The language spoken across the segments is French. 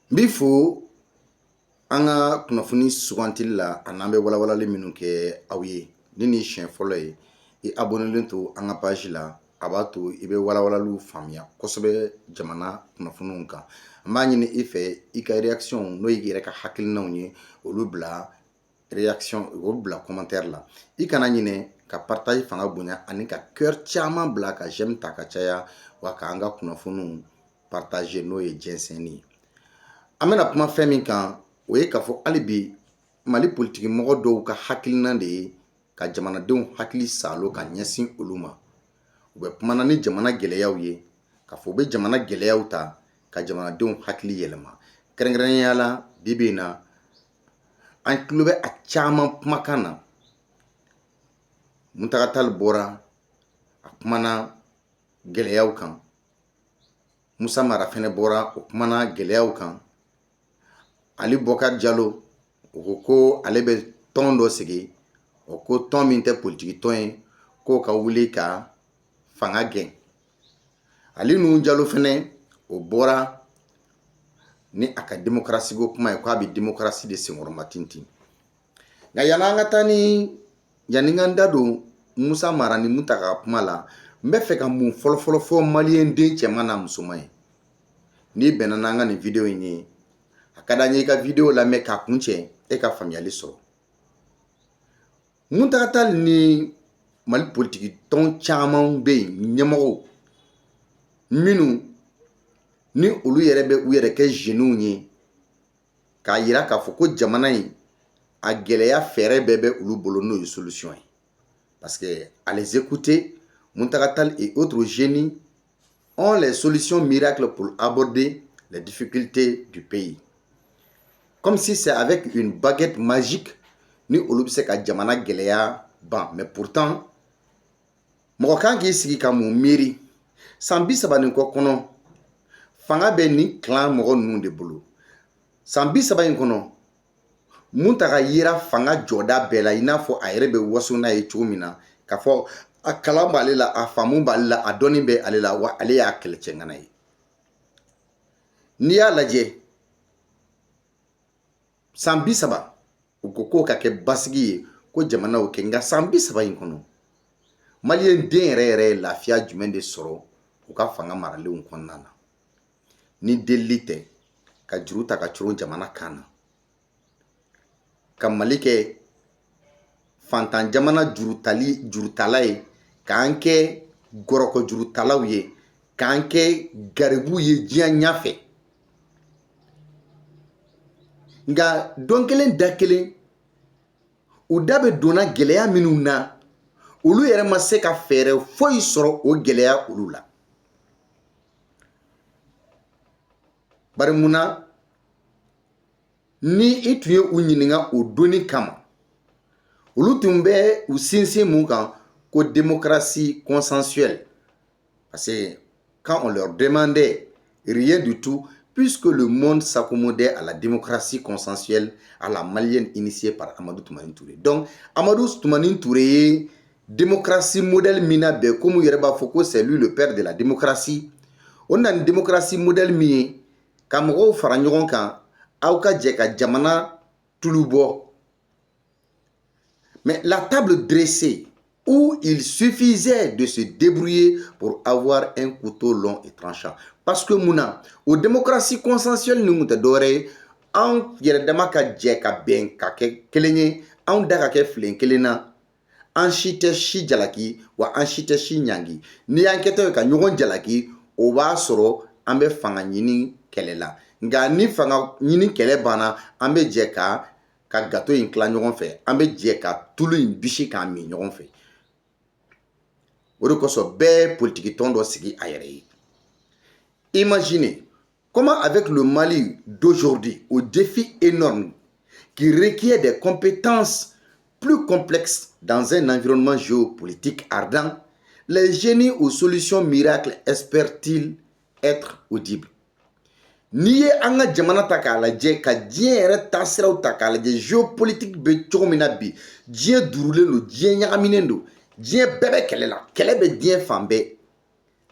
Bifo an ka kunnafoni sugantili la a n'an bɛ walawalali minnu kɛ aw ye ni nin siɲɛ fɔlɔ ye i abonnelen to an ka page la a b'a to i bɛ walawalaliw faamuya kosɛbɛ jamana kunnafoniw kan an b'a ɲini i fɛ i ka réaction n'o y'i yɛrɛ ka hakilinaw ye olu bila réaction olu bila commentaire la i kana ɲinɛ ka partage fanga bonya ani ka cœur caman bila ka j'aime ta ka caya wa ka an ka kunnafoniw partager n'o ye jɛnsɛnni ye an bɛna kuma fɛn min kan o ye k'a fɔ hali bi Mali politiki mɔgɔ dɔw ka hakilina de ye ka jamanadenw hakili salo ka ɲɛsin olu ma u bɛ kumana ni jamana gɛlɛyaw ye k'a fɔ u bɛ jamana gɛlɛyaw ta ka jamanadenw hakili yɛlɛma kɛrɛnkɛrɛnnenya la bi in na an tulo bɛ a caman kumakan na Muntaka Tall bɔra a kumana gɛlɛyaw kan Musa Mara fɛnɛ bɔra o kumana gɛlɛyaw kan Ali Bokar Jalo o ko ko ale bɛ tɔn dɔ sigi o ko tɔn min tɛ politiki tɔn ye k'o ka wuli ka fanga gɛn Ali Nuhu Jalo fɛnɛ o bɔra ni a ka démocratie ko kuma ye k'a bɛ démocratie de senkɔrɔma tintin nka yan'an ka taa ni yanni ka da don Musa Mara ni Muntaka kuma la n bɛ fɛ ka mun fɔlɔfɔlɔ fɔ maliyɛn den cɛman n'a musoman ye n'i bɛnna n'an ka nin video in ye a ka d'an ye i ka video lamɛn k'a kun cɛ e ka faamuyali sɔrɔ Muntaka Tall ni Mali politiki tɔn caman bɛ yen ɲɛmɔgɔw minnu ni olu yɛrɛ bɛ u yɛrɛ kɛ jeunes ye k'a yira k'a fɔ ko jamana in a gɛlɛya fɛɛrɛ bɛɛ bɛ olu bolo n'o ye solution ye parce que à les écouter Muntaka Tall et autres jeunes ont les solutions miracles pour aborder les difficultés du pays comme si c'est avec une baguette magique ni olu bɛ se ka jamana gɛlɛya ban mais pourtant mɔgɔ kan k'i sigi ka mun miiri san 30 nin kɔ kɔnɔ fanga bɛ nin clan mɔgɔ ninnu de bolo san 30 in kɔnɔ Muntaka yera fanga jɔda bɛɛ la i n'a fɔ a yɛrɛ bɛ waso n'a ye cogo min na k'a fɔ a kalan b'ale la a faamu b'ale la a dɔnni bɛ ale la wa ale y'a kɛlɛcɛŋana ye n'i y'a lajɛ san 30 u ko k'o ka kɛ basigi ye ko jamana o kɛ nka san 30 in kɔnɔ maliyɛn den yɛrɛ ye lafiya jumɛn de sɔrɔ u ka fanga maralenw kɔnɔna na ni delili tɛ ka juru ta ka coron jamana kan na ka Mali kɛ fantan jamana jurutala ye k'an kɛ gɔrɔkɔ jurutalaw ye k'an kɛ garibu ye diɲɛ ɲɛfɛ nka don kelen da kelen u da bɛ donna gɛlɛya minnu na olu yɛrɛ ma se ka fɛɛrɛ foyi sɔrɔ o gɛlɛya olu la bari munna ni i tun ye u ɲininka o donni kama olu tun bɛ u sinsin mun kan ko démocratie consensuelle parce que quand on leur demandait rien du tout puisque le monde s'accommodait à la démocratie consensuelle à la malienne initiée par Amadou Toumani Touré donc Amadou Toumani Touré ye démocratie modèle min labɛn comme u yɛrɛ b'a fɔ ko c'est lui le père de la démocratie o na ni démocratie modèle min ye ka mɔgɔw fara ɲɔgɔn kan aw ka jɛ ka jamana tulu bɔ mais la table dressée où il suffisait de se débrouiller pour avoir un couteau long et tranchant parce que munna o démocratie consensuelle ni tun tɛ dɔwɛrɛ ye anw yɛrɛ dama ka jɛ ka bɛn ka kɛ kelen ye anw da ka kɛ filen kelen na an si tɛ si jalaki wa an si tɛ si ɲangi n'i y'an kɛtɔ ye ka ɲɔgɔn jalaki o b'a sɔrɔ an bɛ fanga ɲini kɛlɛ la nka ni fanga ɲini kɛlɛ banna an bɛ jɛ ka gato in tila ɲɔgɔn fɛ an bɛ jɛ ka tulu in bisi k'a min ɲɔgɔn fɛ o de kosɔn bɛɛ politiki tɔn dɔ sigi a yɛrɛ ye imaginez comment avec le Mali d'aujourd'hui au défi énorme qui requiert des compétences plus complexes dans un environnement géopolitique ardent les génies aux solutions miracles espèrent-ils être audibles n'i ye an ka jamana ta k'a lajɛ ka diɲɛ yɛrɛ taasiraw ta k'a lajɛ géopolitique bɛ cogo min na bi diɲɛ durulen don diɲɛ ɲagaminen don diɲɛ bɛɛ bɛ kɛlɛ la kɛlɛ bɛ diɲɛ fan bɛɛ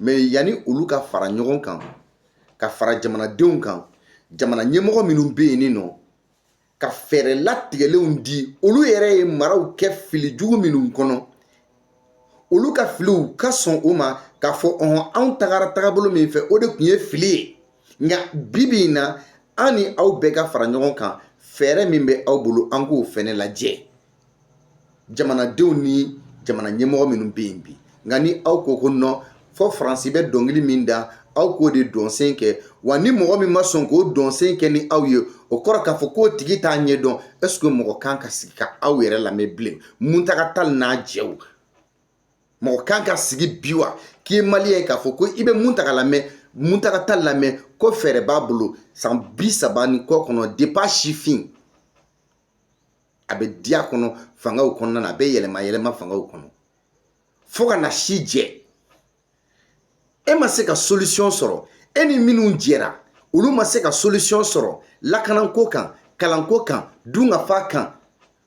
mais yanni olu ka fara ɲɔgɔn kan ka fara jamanadenw kan jamana ɲɛmɔgɔ minnu bɛ yen nɔ ka fɛɛrɛ latigɛlenw di olu yɛrɛ ye maraw kɛ fili jugu minnu kɔnɔ olu ka filiw ka sɔn o ma k'a fɔ anw tagara tagabolo min fɛ o de tun ye fili ye nka bibi in na an ni aw bɛɛ ka fara ɲɔgɔn kan fɛɛrɛ min bɛ aw bolo an k'o fɛnɛ lajɛ jamanadenw ni jamana ɲɛmɔgɔ minnu bɛ yen bi nka ni aw ko ko nɔ fɔ faransi bɛ dɔnkili min da aw k'o de dɔnsen kɛ wa ni mɔgɔ min ma sɔn k'o dɔnsen kɛ ni aw ye o kɔrɔ k'a fɔ k'o tigi t'a ɲɛdɔn est-ce que mɔgɔ kan ka sigi ka aw yɛrɛ lamɛn bilen Muntaka Tall n'a jɛw mɔgɔ kan ka sigi bi wa k'i ye maliyɛn ye k'a fɔ ko i bɛ Muntaka Tall lamɛn ko fɛɛrɛ b'a bolo san 30 ni kɔ kɔnɔ depuis sifin a bɛ diya kɔnɔ fangaw kɔnɔna na a bɛ yɛlɛma fangaw kɔnɔ fo ka na si jɛ e ma se ka solution sɔrɔ e ni minnu jɛra olu ma se ka solution sɔrɔ lakanako kan kalanko kan dunkafa kan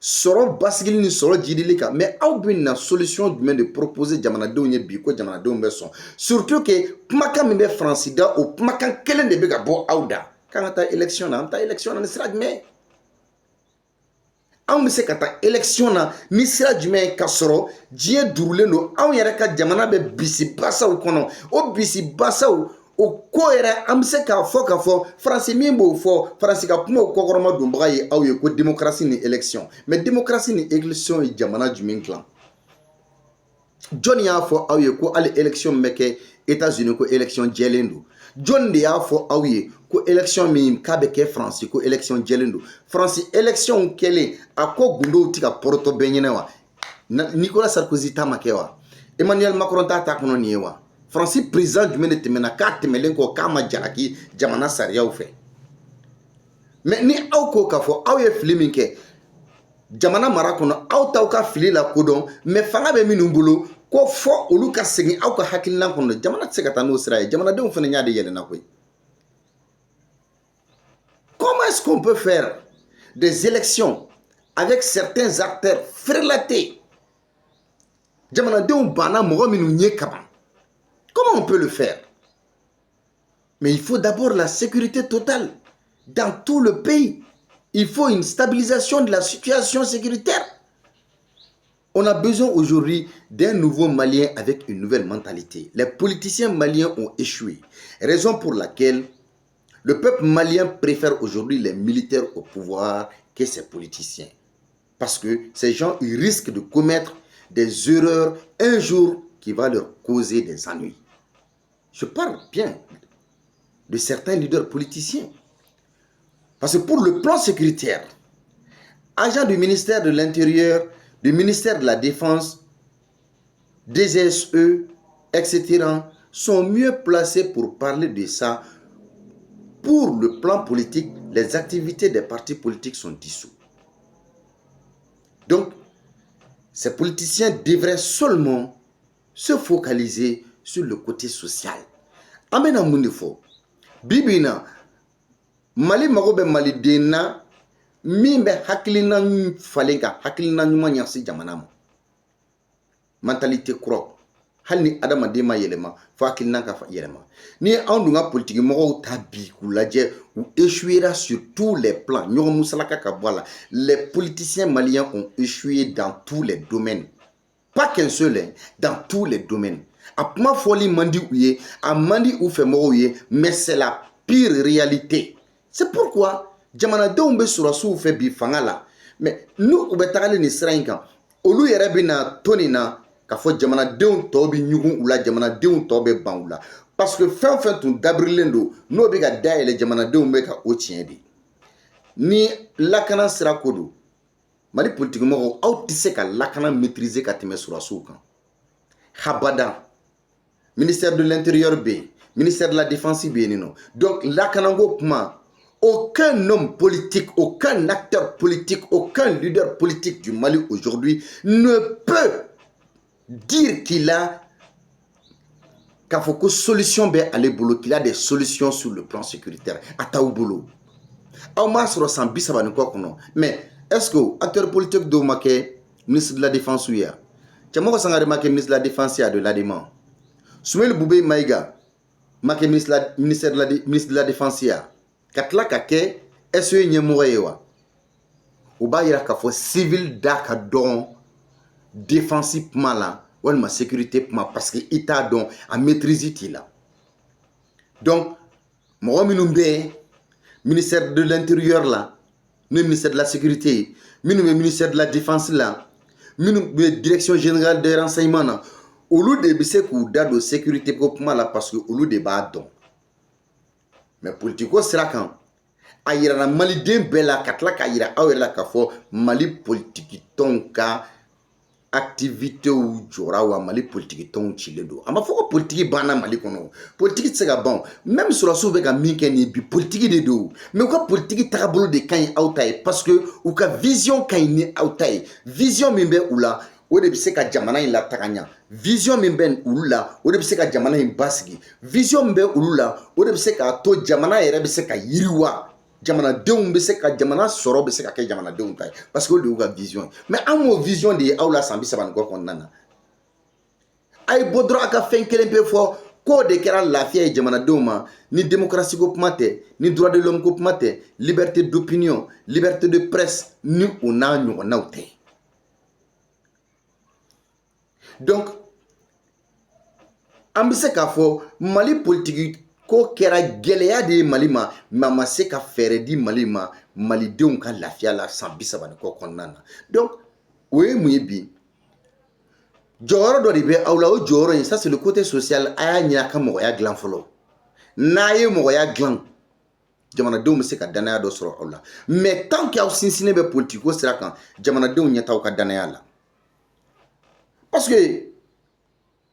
sɔrɔ basigili ni sɔrɔ jidili kan mais aw bɛ na solution jumɛn de proposer jamanadenw ye bi ko jamanadenw bɛ sɔn surtout que kumakan min bɛ Faransi da o kumakan kelen de bɛ ka bɔ aw da k'an ka taa élection na an taa élection na ni sira jumɛn anw bɛ se ka taa élection na ni sira jumɛn ka sɔrɔ diɲɛ durulen don anw yɛrɛ ka jamana bɛ bisibasaw kɔnɔ o bisibasaw o ko yɛrɛ an bɛ se k'a fɔ Faransi min b'o fɔ Faransi ka kumaw kɔkɔrɔma donbaga ye aw ye ko démocratie ni élection mais démocratie ni élection ye jamana jumɛn dilan jɔnni y'a fɔ aw ye ko hali élection min bɛ kɛ États-Unis ko élection jɛlen don jɔnni de y'a fɔ aw ye ko élection min k'a bɛ kɛ Faransi ko élection jɛlen don Faransi élection kɛlen a ko gundow tɛ ka pɔrɔtɔ bɛɛ ɲɛna wa Nicolas Sarkozy ta ma kɛ wa Emmanuel Macron ta kɔnɔ nin ye wa Faransi président jumɛn de tɛmɛna k'a tɛmɛlen kɔ k'a ma jalaki jamana sariyaw fɛ mais ni aw ko k'a fɔ aw ye fili min kɛ jamana mara kɔnɔ aw t'aw ka fili la kodɔn mais fanga bɛ minnu bolo ko fɔ olu ka segin aw ka hakilina kɔnɔ jamana tɛ se ka taa n'o sira ye jamanadenw fana y'a de yɛlɛnna koyi comment est-ce qu'on peut faire des élections avec certains acteurs frélatés jamanadenw banna mɔgɔ minnu ɲɛ kaban comment on peut le faire mais il faut d'abord la sécurité totale dans tout le pays il faut une stabilisation de la situation sécuritaire. On a besoin aujourd'hui d'un nouveau Malien avec une nouvelle mentalité. Les politiciens maliens ont échoué, raison pour laquelle le peuple malien préfère aujourd'hui les militaires au pouvoir que ces politiciens. Parce que ces gens, ils risquent de commettre des erreurs un jour qui va leur causer des ennuis. Je parle bien de certains leaders politiciens. Parce que pour le plan sécuritaire, agents du ministère de l'Intérieur, du ministère de la Défense, DGSE, etc., sont mieux placés pour parler de ça. Pour le plan politique, les activités des partis politiques sont dissous. Donc, ces politiciens devraient seulement se focaliser sur le côté social. Amena Mundifo, Bibina, Mali mago Mali dena, mimbe hakilina falenka, hakilina nyuma nyasi jamanamo. Mentalité kuro. Hal ni adama dema yelema, fa hakilina ka yelema. Ni andunga politique moko tabi kulaje ou échouera sur tous les plans. Nyogo musalaka kabwala. Les politiciens maliens ont échoué dans tous les domaines. Pas qu'un seul, dans tous les domaines. Apma foli mandi ouye, a mandi ou fait mouye, mais c'est la pire réalité. C'est pourquoi jamana de umbe surasu fait bifangala. Mais nous ube tagale ni srainka. Olu yerebina tonina ka fo jamana de tobi nyugun ula jamana de tobe banula. Parce que fin ton dabrilendo no be ga daele jamana de umbe ka otiendi. Ni lakana sira kodo. Mali politique moko aw tisse ka lakana maîtriser ka teme surasu kan. Habada. Ministère de l'Intérieur B, ministère de la Défense B, non. Donc, là, aucun homme politique, aucun acteur politique, aucun leader politique du Mali aujourd'hui ne peut dire qu'il a solution qu'il a des solutions sur le plan sécuritaire. Mais est-ce que acteur politique de Maké, ministre de la Défense ou ya? Ministre de la Défense de l'Adément. Soumaïl Boubé Maïga, ministre de la Défense, ka tila ka kɛ SE ɲɛmɔgɔ ye wa o b'a yira k'a fɔ civil da ka dɔn défense kuma la walima sécurité kuma parce que i t'a dɔn a maîtrise t'i la donc mɔgɔ minnu bɛ ministère de l'intérieur la n'o ministère de la sécurité minnu bɛ ministère de la défense la minnu bɛ direction générale des renseignements na olu de bɛ se k'u da don sécurité ko kuma la parce que olu de b'a dɔn mais politiko sira kan a yirana maliden bɛɛ la ka tila k'a yira aw yɛrɛ la k'a fɔ mali politiki tɔnw ka activité jɔra wa mali politiki tɔnw cilen don a ma fɔ ko politiki banna mali kɔnɔ politiki tɛ se ka ban même sɔrɔsiw bɛ ka min kɛ nin bi politiki de don mais u ka politiki tagabolo de ka ɲi aw ta ye parce que u ka vision ka ɲi ni aw ta ye vision min bɛ u la o de bɛ se ka jamana in lataga ɲa vision min bɛ olu la o de bɛ se ka jamana in basigi vision min bɛ olu la o de bɛ se k'a to jamana yɛrɛ bɛ se ka yiriwa jamanadenw bɛ se ka jamana sɔrɔ bɛ se ka kɛ jamanadenw ta ye parce que o de y'u ka vision ye mais an m'o vision de ye aw la san 30 kɔnɔna na a ye bɔ dɔrɔn a ka fɛn kelen pe fɔ k'o de kɛra lafiya ye jamanadenw ma ni démocratie ko kuma tɛ ni droit de l'homme ko kuma tɛ liberté d'opinion liberté de presse ni o n'a ɲɔgɔnnaw tɛ donc an bɛ se k'a fɔ mali politiki ko kɛra gɛlɛya de ye mali ma mais a ma se ka fɛɛrɛ di mali ma malidenw ka lafiya la san 30 kɔnɔna na donc o ye mun ye bi jɔyɔrɔ dɔ de bɛ aw la o jɔyɔrɔ in ça c'est le côté social a y'a ɲini a ka mɔgɔya dilan fɔlɔ n'a ye mɔgɔya dilan jamanadenw bɛ se ka danaya dɔ sɔrɔ aw la mais tant que aw sinsinnen bɛ politiko sira kan jamanadenw ɲɛ t'aw ka danaya la parce que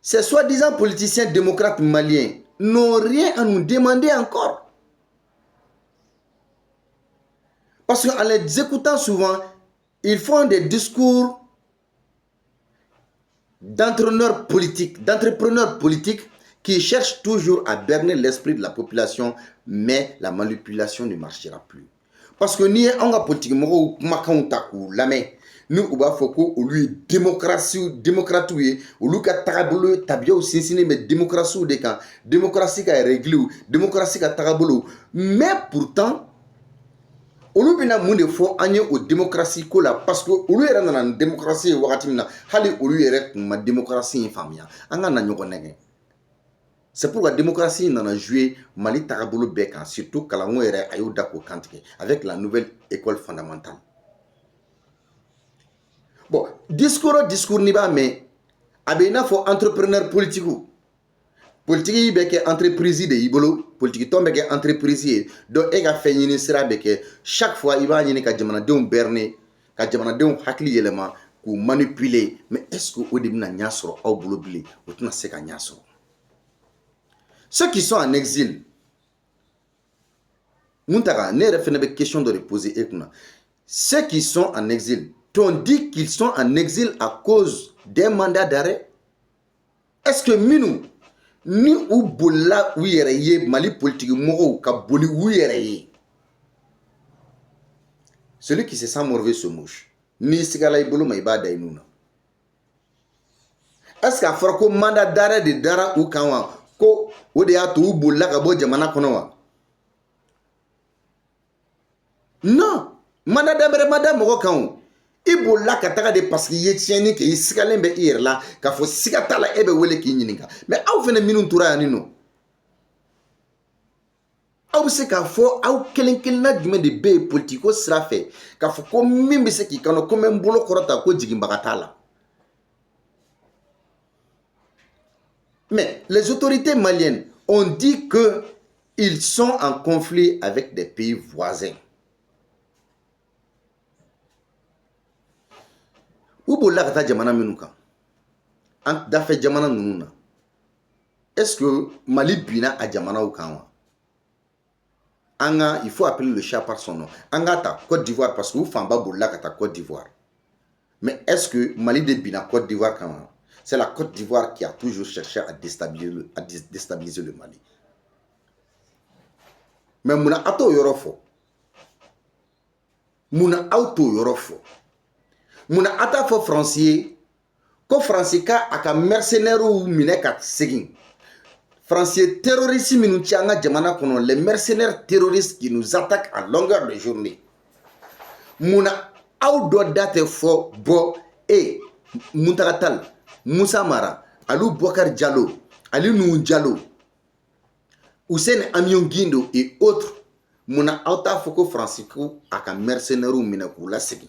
ces soi-disant politiciens démocrates maliens n'ont rien à nous demander encore. Parce qu'en les écoutant souvent, ils font des discours d'entrepreneurs politiques qui cherchent toujours à berner l'esprit de la population, mais la manipulation ne marchera plus. Parce que ni on a politique mɔgɔw kumakanw ta k'u lamɛn ni u b'a fɔ ko olu ye démocrates ye olu ka tagabolo tabiyaw sinsinnen bɛ démocratie de kan démocratie ka règles démocratie ka tagabolo mais pourtant olu bɛna mun de fɔ an ye o démocratie ko la parce que olu yɛrɛ nana ni démocratie ye wagati min na hali olu yɛrɛ tun ma démocratie in faamuya an ka na ɲɔgɔn nɛgɛn c'est pourquoi la démocratie nana jouer mali tagabolo bɛɛ kan surtout kalanko yɛrɛ a y'o da k'o kantigɛ avec la nouvelle école fondamentale. Bon, discours ni b'a mɛn a bɛ i n'a fɔ entrepreneur politique politiki bɛ kɛ entreprise de y'i bolo politiki tɔn bɛ kɛ entreprise ye donc e ka fɛn ɲini sira bɛ kɛ chaque fois i b'a ɲini ka jamanadenw berner ka jamanadenw hakili yɛlɛma k'u manipuler mais est-ce que o de bɛna ɲɛ sɔrɔ aw bolo bilen o tɛna se ka ɲɛ sɔrɔ ceux qui sont en exil Muntaka ne yɛrɛ fɛnɛ bɛ question dɔ de poser e kunna ceux qui sont en exil t'ont dit qu'ils sont en exil à cause d'un mandat d'arrêt est-ce que minnu ni u bolila u yɛrɛ ye mali politiki mɔgɔw ka boli u yɛrɛ ye celui qui se sent mauvais se mouche n'i sigala i bolo ma i b'a da i nun na est-ce que a fɔra ko mandat d'arrêt de dara u kan wa ko o de y'a to u bolila ka bɔ jamana kɔnɔ wa non mandat d'arrêt ma da mɔgɔ kan o i bolila ka taga de parce que i ye tiɲɛni kɛ i sigalen bɛ i yɛrɛ la k'a fɔ siga t'a la e bɛ wele k'i ɲininka mais aw fɛnɛ minnu tora yan nɔ aw bɛ se k'a fɔ aw kelen kelenna jumɛn de bɛ yen politiko sira fɛ k'a fɔ ko min bɛ se k'i kɔnɔ ko n bɛ n bolo kɔrɔta ko jiginbaga t'a la mais les autorités maliennes ont dit que ils sont en conflit avec des pays voisins. U bolila ka taa jamana minnu kan an dafɛ jamana ninnu na est-ce que Mali binna a jamanaw kan wa an ka il faut appeler le chat par son nom an ka ta Côte d'Ivoire parce que u fanba bolila ka taa Côte d'Ivoire mais est-ce que Mali de binna Côte d'Ivoire kan wa c'est la Côte d'Ivoire qui a toujours cherché à déstabiliser le Mali mais munna a t'o yɔrɔ fɔ munna aw t'o yɔrɔ fɔ munna a t'a fɔ Faransi ye ko Faransi ka a ka mercenaires minɛ ka segin Français terroristes minnu ci an ka jamana kɔnɔ, les mercenaires terroristes qui nous attaquent à longueur de journée. Muna aw dɔ da tɛ fɔ bɔ Muntaka Tall, Moussa Mara, Alou Boubacar Diallo, Ali Nuhu Diallo, Hussein Amion Guindo et autres. Muna aw t'a fɔ ko Faransi ko a ka mercenaires minɛ k'u lasegin.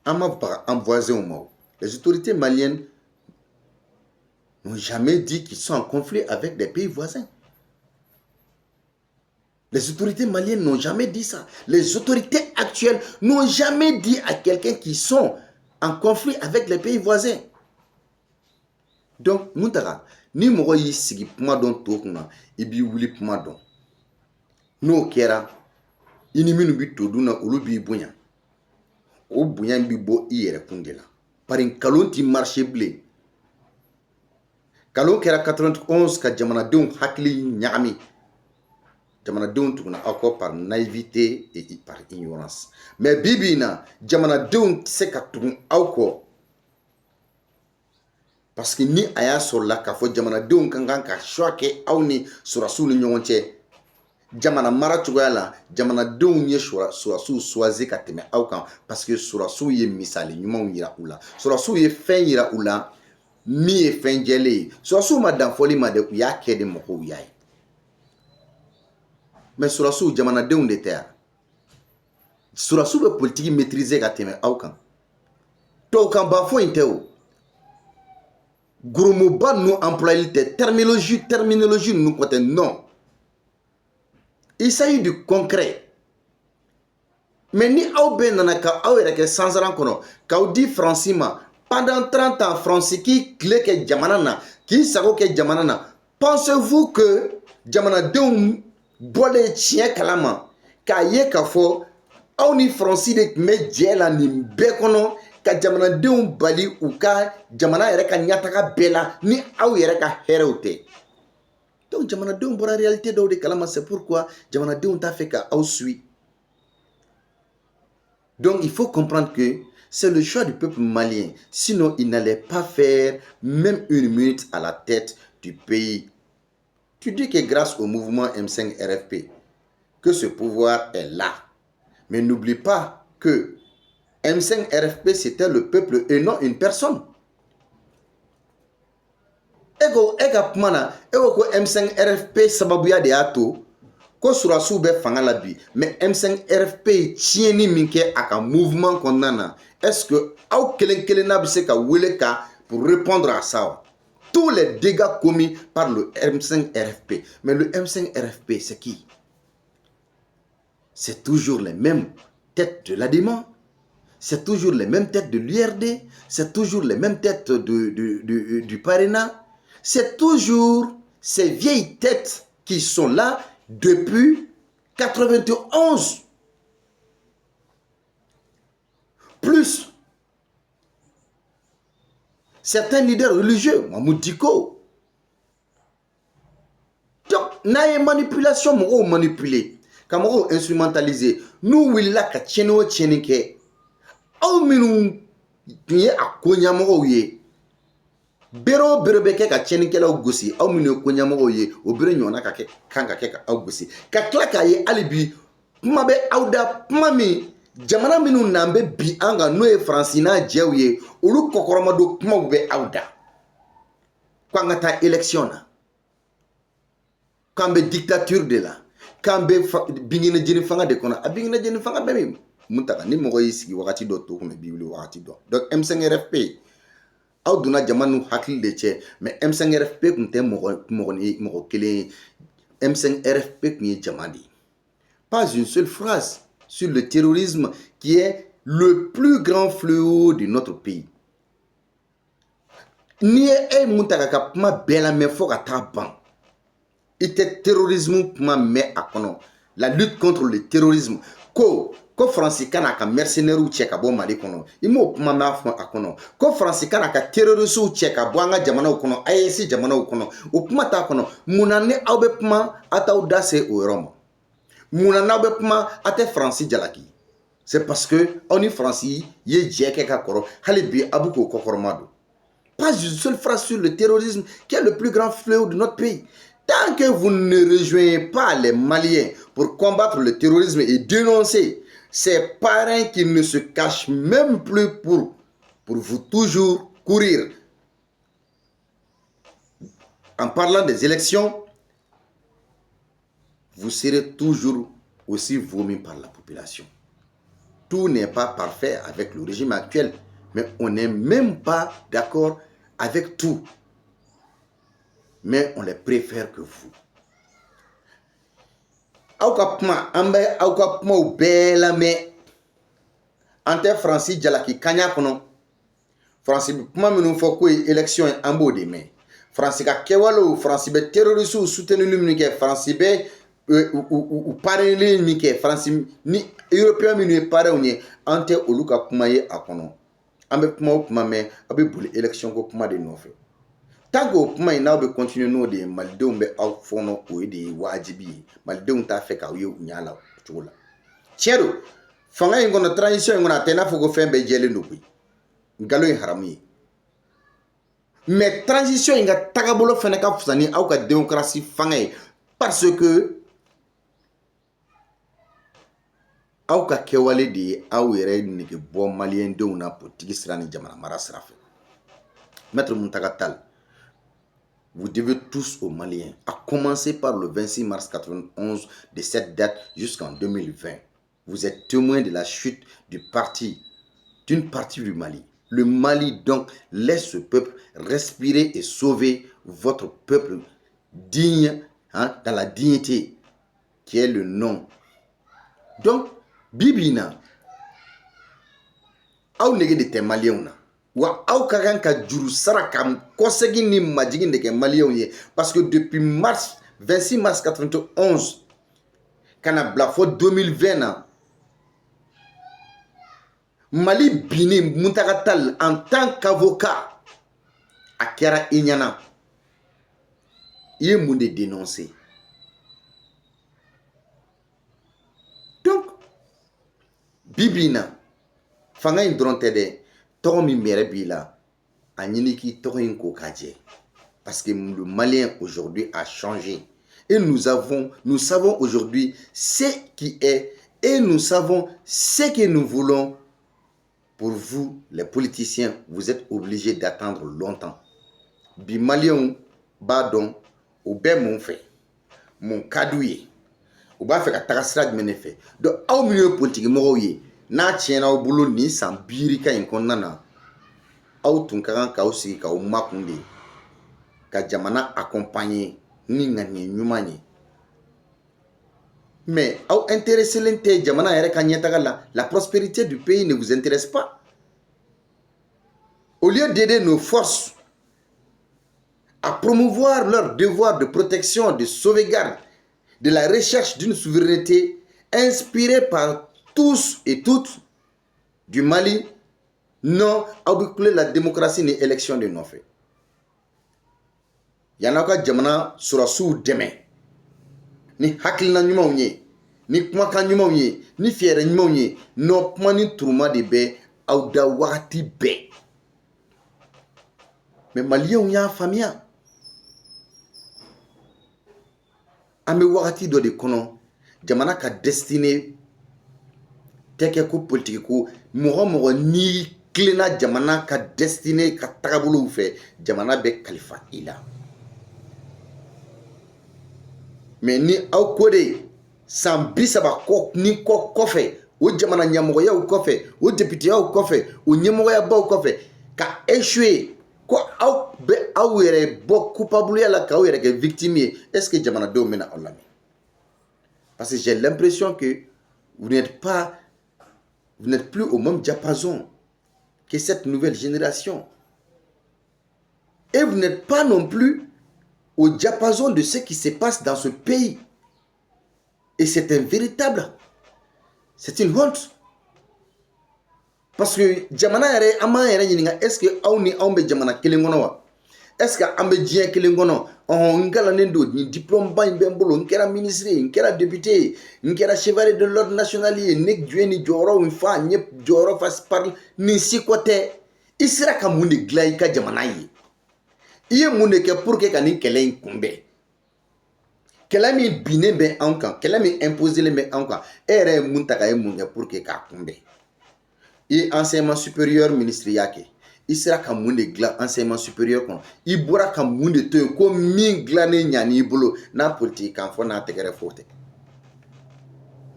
An ma baga an voisins ma. Les autorités maliennes n'ont jamais dit qu'ils sont en conflit avec des pays voisins. Les autorités maliennes n'ont jamais dit ça. Les autorités actuelles n'ont jamais dit à quelqu'un qu'ils sont en conflit avec les pays voisins. Donc, Muntaka, ni mɔgɔ y'i sigi kuma dɔn to kunna, i b'i wuli kuma dɔn. N'o kɛra, i ni minnu bi to dun na, olu b'i bonya. O bonya bi bɔ i yɛrɛ kun de la. Bari nkalon ti marché bilen. Nkalon kɛra 91 ka jamanadenw hakili ɲagami. Jamanadenw tuguna aw kɔ par naïveté et par ignorance. Mais bibi na jamanadenw tɛ se ka tugun aw kɔ. Parce que ni a y'a sɔrɔ la k'a fɔ jamanadenw kan ka choix kɛ aw ni sɔrɔdasiw ni ɲɔgɔn cɛ. Jamana mara cogoya la, jamanadenw ye sɔrɔdasiw choisi ka tɛmɛ aw kan parce que sɔrɔdasiw ye misali ɲumanw yira u la. Sɔrɔdasiw ye fɛn yira u la min ye fɛn jɛlen ye. Sɔrɔdasiw ma dan fɔli ma dɛ, u y'a kɛ de mɔgɔw y'a ye. Mais sɔrɔdasiw jamanadenw de tɛ yan. Sɔrɔdasiw bɛ politique maîtriser ka tɛmɛ aw kan. Tubabukan ba foyi tɛ o. Gros mots ba nous employés tɛ terminologie nous côté non. Il s'agit du concret. Mais ni aw bɛ nana ka aw yɛrɛ kɛ sansaran kɔnɔ k'aw di Faransi ma pendant 30 ans Faransi k'i tile kɛ jamana na k'i sago kɛ jamana na. Pensez-vous que jamanadenw bɔlen tiɲɛ kalama k'a ye k'a fɔ aw ni Faransi de tun bɛ jɛ la nin bɛɛ kɔnɔ ka jamanadenw bali u ka jamana yɛrɛ ka ɲɛtaga bɛɛ la ni aw yɛrɛ ka hɛrɛw tɛ. Donc jamanadenw bɔra réalité dɔw de kalama, c'est pourquoi jamanadenw t'a fait ka aw suit. Donc il faut comprendre que c'est le choix du peuple malien, sinon il n'allait pas faire même une minute à la tête du pays. Tu dis que grâce au mouvement M5 RFP que ce pouvoir est là. Mais n'oublie pas que M5 RFP c'était le peuple et non une personne. Ego pumana ego ko M5 RFP sababuya de ato ko sɔrɔdasiw bɛ fanga la bi, mais M5 RFP tiɲɛni min kɛ a ka mouvement kɔnɔna na, est-ce que aw kelen n'a bɛ se ka wele ka pour répondre à ça? Tous les dégâts commis par le M5 RFP. Mais le M5 RFP, c'est qui? C'est toujours les mêmes têtes de l'ADEMA, c'est toujours les mêmes têtes de l'URD, c'est toujours les mêmes têtes du Parena. C'est toujours ces vieilles têtes qui sont là depuis 91. Plus certains leaders religieux, Mahmoud Diko. Donc, n'a y manipulation, moro manipulé, kamoro instrumentalisé. Nous, oui, là, ka tcheno tchenike. Au minu, tuye a konya moro ye. Bero beke ka tchenike la gosi. Au minu konya moro ye. O bero nyona ka ke kanga ke ka gosi. Ka klaka ye alibi. Mabe auda mami. Jamana minu nambe bi anga noe Francina djewye. Olu kokoromado kuma be auda. Kwa ngata élection na. Kambe dictature de la. Kambe bingine jeni fanga de kona. A bingine jeni fanga bemi. Muntaka ni mogo yisigi wakati do to kuna biwili wakati do. Donc M5 RFP. Aw duna jamanu hakili de che. Mais M5 RFP kunte mogo kele. M5 RFP kunye jamadi. Pas une seule phrase sur le terrorisme qui est le plus grand fléau de notre pays. Ni e Muntaka ka puma bela me fo ka ta ban. Ite terrorisme puma me akono. La lutte contre le terrorisme. Ko Fransi kana ka mercenaire ou ka bo mali kono. Imo puma me akono. Ko Fransi kana ka terroriste ou ka bo anga jamana kono. AEC jamana kono. O puma ta kono. Munane awbe puma ata udase o romo. Munana be puma ate Fransi jalaki. C'est parce que on est Fransi ye djeke ka koro. Halibi abuko kokoromado. pas une seule phrase sur le terrorisme qui est le plus grand fléau de notre pays. Tant que vous ne rejoignez pas les Maliens pour combattre le terrorisme et dénoncer ces parrains qui ne se cachent même plus pour vous toujours courir en parlant des élections, vous serez toujours aussi vomi par la population. Tout n'est pas parfait avec le régime actuel, mais on n'est même pas d'accord avec tout. Mais on les préfère que vous. Aukapma ou bela me ante Francis Jalaki Kanya kono. Francis kuma minu foko élection ambo de me. Francis ka kewalo Francis be terroriste ou soutenu numike Francis be ou parrainer mike Francis ni européen minu paré onye ante oluka kuma ye akono. Ambe kuma me abe boli élection ko kuma de nofe. Tango kuma ina be continue no de maldenw be aw fono o de wajibi maldenw ta fe ka yu nyala tugula chero fanga ngono transition ngona tena fogo fembe jele ndobi ngalo harami mais transition inga tagabolo fene ka fusani aw ka démocratie fanga parce que aw ka kewale de aw yere nige bo malien dew na politique sirani jamana mara sirafe maître Muntaka Tall. Vous devez tous aux Maliens, à commencer par le 26 mars 91 de cette date jusqu'en 2020. Vous êtes témoins de la chute d'une partie du Mali. Le Mali donc laisse ce peuple respirer et sauver votre peuple digne, dans la dignité qui est le nom. Donc, Bibina, aw nege de te Maliens wa aw kagan ka juru sara kam kosegi ni majigin de ke Maliens ye parce que depuis 26 mars 91 kana blafo 2020 na Mali bini Muntaka Tall en tant qu'avocat a kera inyana il est de dénoncer. Donc Bibina fanga indronte de Tomi Merebila, Aniliki Torin Kokaje. Parce que le Malien aujourd'hui a changé. Et nous savons aujourd'hui ce qui est. Et nous savons ce que nous voulons. Pour vous, les politiciens, vous êtes obligés d'attendre longtemps. Bi Malien, badon, ou ben mon fait. Mon kadouye. Ou ba fait katarasrad menefe. Donc, au milieu politique, moroye. Na tiena au boulot ni san birika inkonana au tunkaran ka aussi ka o makunde ka jamana accompagner ni ngani nyumani mais au intéressé l'inte jamana yere ka nyetaga la prospérité du pays ne vous intéresse pas. Au lieu d'aider nos forces à promouvoir leur devoir de protection, de sauvegarde, de la recherche d'une souveraineté inspirée par tous et toutes du Mali, non, aboucler la démocratie ni élection de non fait. Yanaka jamana surasu deme. Ni hakilina nyuma unye, ni kumaka nyuma unye, ni fiere nyuma unye, no pmani truma de be, au da wakati be. Mais Malien unya famia. Ame wakati do de kono, jamana ka destiné teke ko politique ko mogo ni klena jamana ka destiné ka tagabulu fe jamana be kalifa ila mais ni aw kode san bisaba ko ni ko kofe o jamana nyamogo ya kofe o député ya kofe o nyamogo ya ba kofe ka échouer ko aw be aw yere bo coupable ya la ka yere ke victime est-ce que jamana do mena Allah parce que j'ai l'impression que vous n'êtes plus au même diapason que cette nouvelle génération. Et vous n'êtes pas non plus au diapason de ce qui se passe dans ce pays. Et c'est un véritable. C'est une honte. Parce que Jamana yare ama yare yininga est-ce que auni aumbe Jamana kelengono wa? Est-ce que ambe dien kelengono on ngala nendo ni diplôme ba mbembolo nkera ministre nkera député nkera chevalier de l'ordre national nek dueni joro une fa nyep joro fas parle ni si côté I sera ka mun de dilan I ka jamana ye. I ye mun de kɛ pour que ka nin kɛlɛ in kunbɛn. Kɛlɛ min binnen bɛ anw kan, kɛlɛ min imposelen bɛ anw kan, e yɛrɛ ye mun ta ka ye mun kɛ pour que k'a kunbɛn. I ye enseignement supérieur ministre y'a kɛ. I sera ka mun de dilan enseignement supérieur kɔnɔ. I bɔra ka mun de to yen ko min dilannen ɲan'i bolo n'a politique kan fɔ n'a tɛgɛrɛ fɔ o tɛ.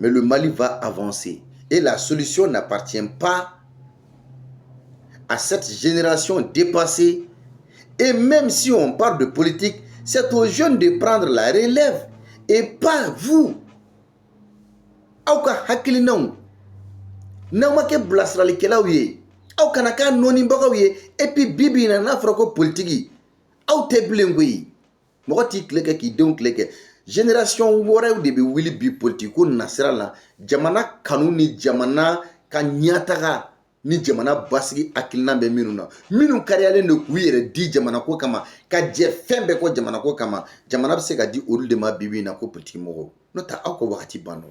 Mais le Mali va avancer et la solution n'appartient pas à cette génération dépassée. Et même si on parle de politique, c'est aux jeunes de prendre la relève et pas vous. Aw ka hakilinaw n'aw ma kɛ bilasiralikɛlaw ye, aw kana k'a nɔnibagaw ye, et puis bibi in na n'a fɔra ko politique aw tɛ bilen koyi. Mɔgɔ t'i tile kɛ k'i denw tile kɛ. Génération wɛrɛw de bɛ wuli bi politique ko nasira la, jamana kanu ni jamana ka ɲɛtaga ni jamana basigi hakilina bɛ minnu na, minnu kariyalen don k'u yɛrɛ di jamana ko kama, ka jɛ fɛn bɛɛ kɔ jamana ko kama, jamana bɛ se ka di olu de ma bibi in na ko politique mɔgɔw. N'o tɛ aw ka wagati banna.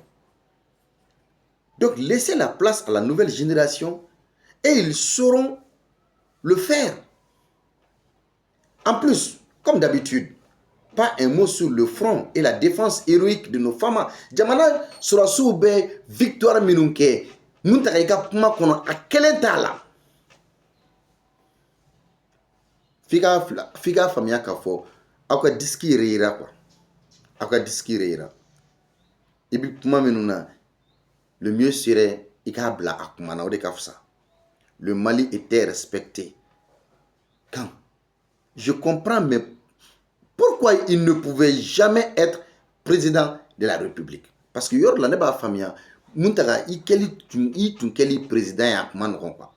Donc laissez la place à la nouvelle génération et ils sauront le faire. En plus, comme d'habitude, pas un mot sur le front et la défense héroïque de nos femmes. Jamana surasiw bɛ victoire minnu kɛ, mun ta ka I ka kuma kɔnɔ a kelen t'a la. F'i ka faamuya k'a fɔ aw ka disque yɛrɛ yira quoi. Aw ka disque yɛrɛ yira. I bɛ kuma minnu na, le mieux serait I k'a bila a kuma na, o de ka fisa. Le Mali était respecté. Quand? Je comprends, mais pourquoi il ne pouvait jamais être président de la République? Parce que yɔrɔ la ne b'a faamuya mun ta ka I tun kɛli président ye a kuma nɔgɔn quoi.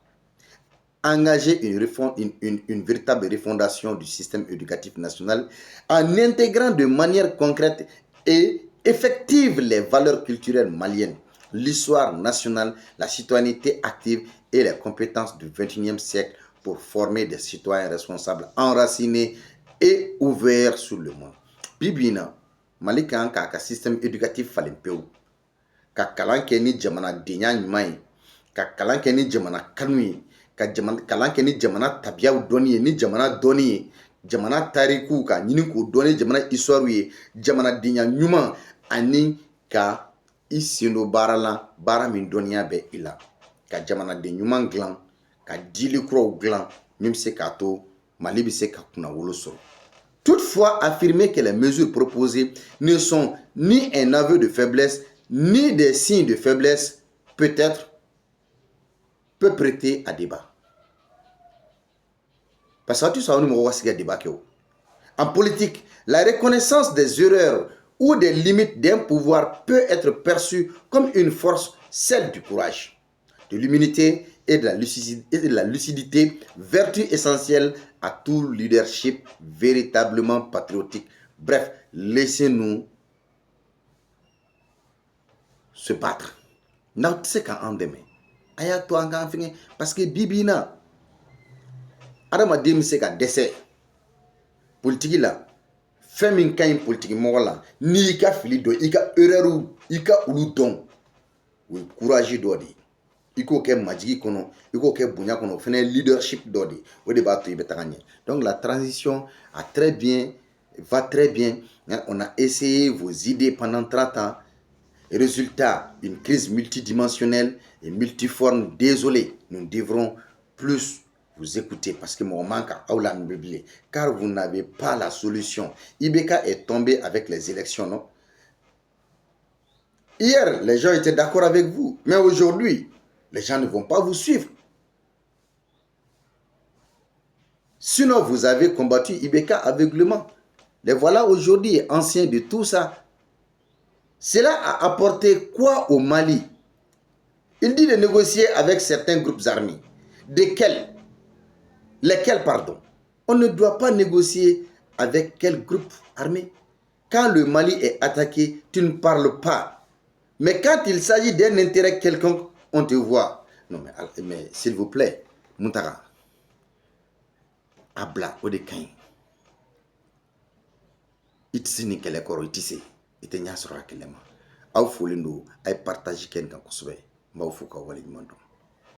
Engager une véritable refondation du système éducatif national en intégrant de manière concrète et effective les valeurs culturelles maliennes, l'histoire nationale, la citoyenneté active et les compétences du XXIe siècle pour former des citoyens responsables, enracinés et ouverts sur le monde. Bibina, Mali kan k'a ka système éducatif falen pewu, ka kalan kɛ ni jamanadenya ɲuman ye, ka kalan kɛ ni jamana kanu ye, ka kalan kɛ ni jamana tabiyaw dɔnni ye, ni jamana dɔnni ye, jamana tarikuw ka ɲini k'o dɔn ni jamana histoire ye, jamanadenya ɲuman ani ka I sen don baara la, baara min dɔnniya bɛ I la, ka jamanaden ɲuman dilan, ka dili kuraw dilan min bɛ se k'a to Mali bɛ se ka kunnawolo sɔrɔ. Toutefois, affirmer que les mesures proposées ne sont ni un aveu de faiblesse, ni des signes de faiblesse, peut prêter à débat. Parce que tout ça, on va débat. En politique, la reconnaissance des erreurs ou des limites d'un pouvoir peut être perçue comme une force, celle du courage, de l'humilité et de la lucidité, vertu essentielle à tout leadership véritablement patriotique. Bref, laissez-nous se battre. N'a tɛ se k'an dɛmɛ. A y'a to an k'an fɛngɛ parce que bibi in na adamaden bɛ se ka dɛsɛ politiki la fɛn min ka ɲi politiki mɔgɔ la n'i y'i ka fili dɔn I ka erreur I ka olu dɔn o ye courage dɔ de ye. I k'o kɛ majigi kɔnɔ, I k'o kɛ bonya kɔnɔ, o fana ye leadership dɔ de ye, o de b'a to I bɛ taga ɲɛ. Donc la transition va très bien. On a essayé vos idées pendant 30 ans. Résultat, une crise multidimensionnelle et multiforme. Désolé, nous devrons plus vous écouter parce que mon manque a car vous n'avez pas la solution. Ibeka est tombé avec les élections, non? Hier, les gens étaient d'accord avec vous, mais aujourd'hui, les gens ne vont pas vous suivre. Sinon, vous avez combattu Ibeka aveuglement. Les voilà aujourd'hui anciens de tout ça. Cela a apporté quoi au Mali? Il dit de négocier avec certains groupes armés. Lesquels, pardon? On ne doit pas négocier avec quel groupe armé? Quand le Mali est attaqué, tu ne parles pas. Mais quand il s'agit d'un intérêt quelconque, on te voit. Non, mais s'il vous plaît, Muntara, Abla, Odekain, Itisini Kelekoro, Itise. Ite nya sɔrɔ a kɛlɛ ma aw folen don a ye partage kɛ nin kan kosɛbɛ n b'aw fo k'aw waleɲuman dɔn.